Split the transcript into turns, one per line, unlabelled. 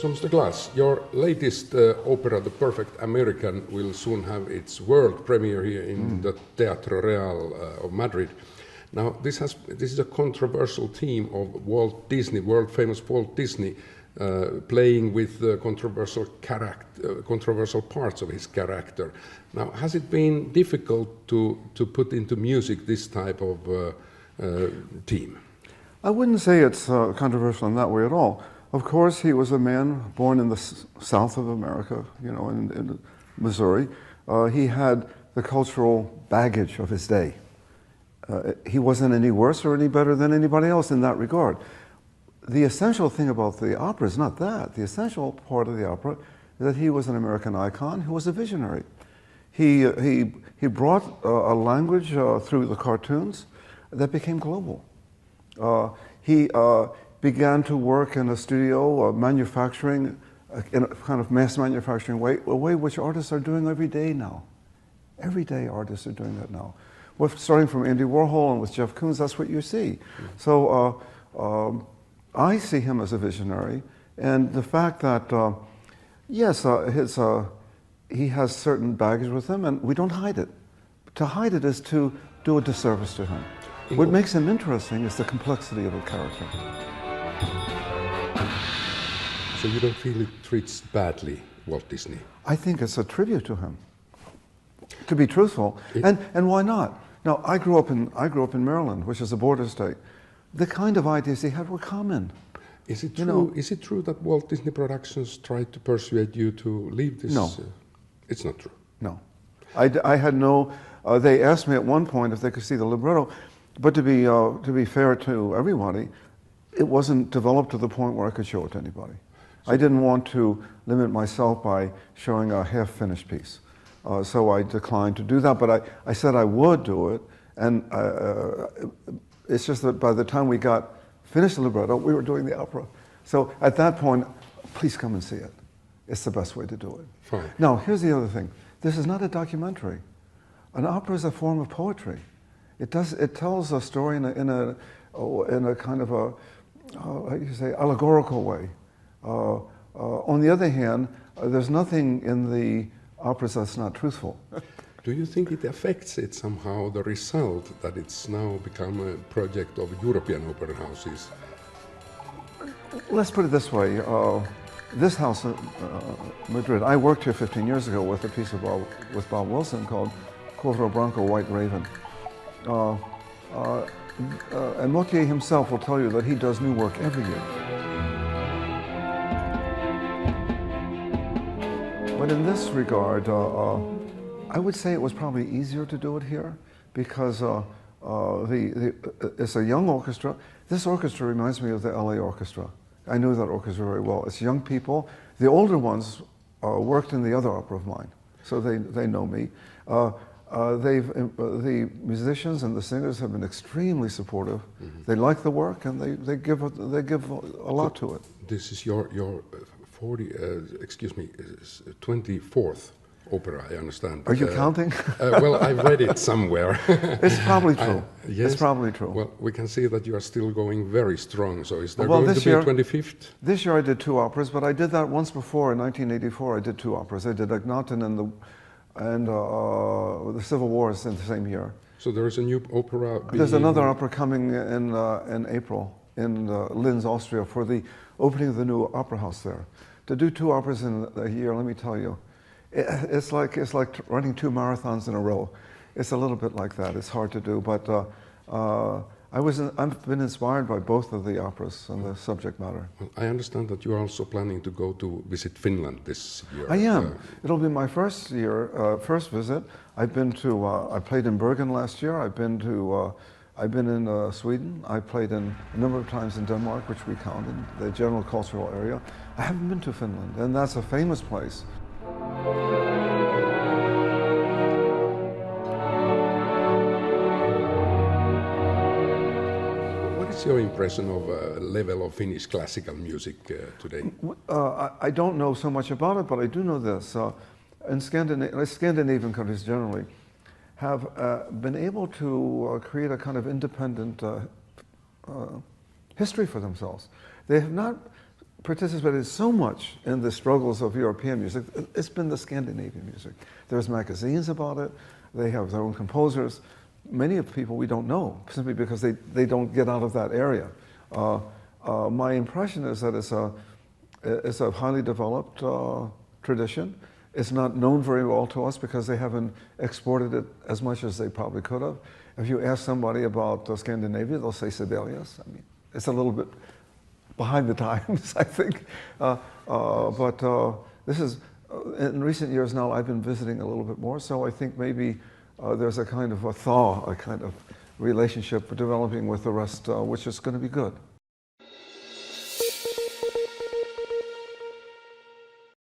So, Mr. Glass, your latest opera, The Perfect American, will soon have its world premiere here in the Teatro Real of Madrid. Now, this is a controversial theme of Walt Disney, world-famous Walt Disney, playing with controversial parts of his character. Now, has it been difficult to put into music this type of theme?
I wouldn't say it's controversial in that way at all. Of course, he was a man born in the south of America, you know, in Missouri. He had the cultural baggage of his day. He wasn't any worse or any better than anybody else in that regard. The essential thing about the opera is not that. The essential part of the opera is that he was an American icon who was a visionary. He brought a language through the cartoons that became global. He began to work in a studio, manufacturing, in a kind of mass manufacturing way, a way which artists are doing every day now. Every day artists are doing that now. Starting from Andy Warhol and with Jeff Koons, that's what you see. So I see him as a visionary, and the fact that, yes, he has certain baggage with him, and we don't hide it. To hide it is to do a disservice to him. What makes him interesting is the complexity of a character.
So you don't feel it treats badly Walt Disney?
I think it's a tribute to him, to be truthful. And why not? Now, I grew up in Maryland, which is a border state. The kind of ideas he had were common.
Is it true? Is it true that Walt Disney Productions tried to persuade you to leave this?
No,
it's not true.
No, I had no. They asked me at one point if they could see the libretto, but to be fair to everybody, it wasn't developed to the point where I could show it to anybody. I didn't want to limit myself by showing a half-finished piece. So I declined to do that, but I said I would do it, and it's just that by the time we got finished the libretto, we were doing the opera. So at that point, please come and see it. It's the best way to do it.
Fine.
Now, here's the other thing. This is not a documentary. An opera is a form of poetry. It tells a story in a kind of a, how you say, allegorical way. On the other hand, there's nothing in the operas that's not truthful.
Do you think it affects it somehow, the result, that it's now become a project of European opera houses?
Let's put it this way. This house in Madrid, I worked here 15 years ago with a piece with Bob Wilson called Cuadro Blanco, White Raven. And Motier himself will tell you that he does new work every year. But in this regard, I would say it was probably easier to do it here because it's a young orchestra. This orchestra reminds me of the LA Orchestra. I knew that orchestra very well. It's young people. The older ones worked in the other opera of mine, so they know me. The musicians and the singers have been extremely supportive. Mm-hmm. They like the work and they give a lot to it.
This is your 24th opera, I understand.
Are you counting?
Well, I read it somewhere.
It's probably true.
Yes.
It's probably true.
Well, we can see that you are still going very strong. So is there going to be a 25th?
This year I did 2 operas, but I did that once before in 1984. I did 2 operas. I did Akhenaten and the Civil Wars in the same year.
So there is a new opera.
There's another opera coming in April in Linz, Austria, for the opening of the new opera house there. To do 2 operas in a year, let me tell you, it's like running 2 marathons in a row. It's a little bit like that. It's hard to do, but I've been inspired by both of the operas and the subject matter.
Well, I understand that you are also planning to go to visit Finland this year.
I am. It'll be my first visit. I've been to. I played in Bergen last year. I've been in Sweden. I played a number of times in Denmark, which we count in the general cultural area. I haven't been to Finland, and that's a famous place.
What is your impression of level of Finnish classical music today?
I don't know so much about it, but I do know this. In Scandinavian countries generally have been able to create a kind of independent history for themselves. They have not participated so much in the struggles of European music. It's been the Scandinavian music. There's magazines about it. They have their own composers. Many of the people we don't know simply because they don't get out of that area. My impression is that it's a highly developed tradition. It's not known very well to us because they haven't exported it as much as they probably could have. If you ask somebody about Scandinavia, they'll say Sibelius. I mean, it's a little bit behind the times, I think. But this is, in recent years now, I've been visiting a little bit more, so I think maybe there's a kind of a thaw, a kind of relationship developing with the rest, which is going to be good.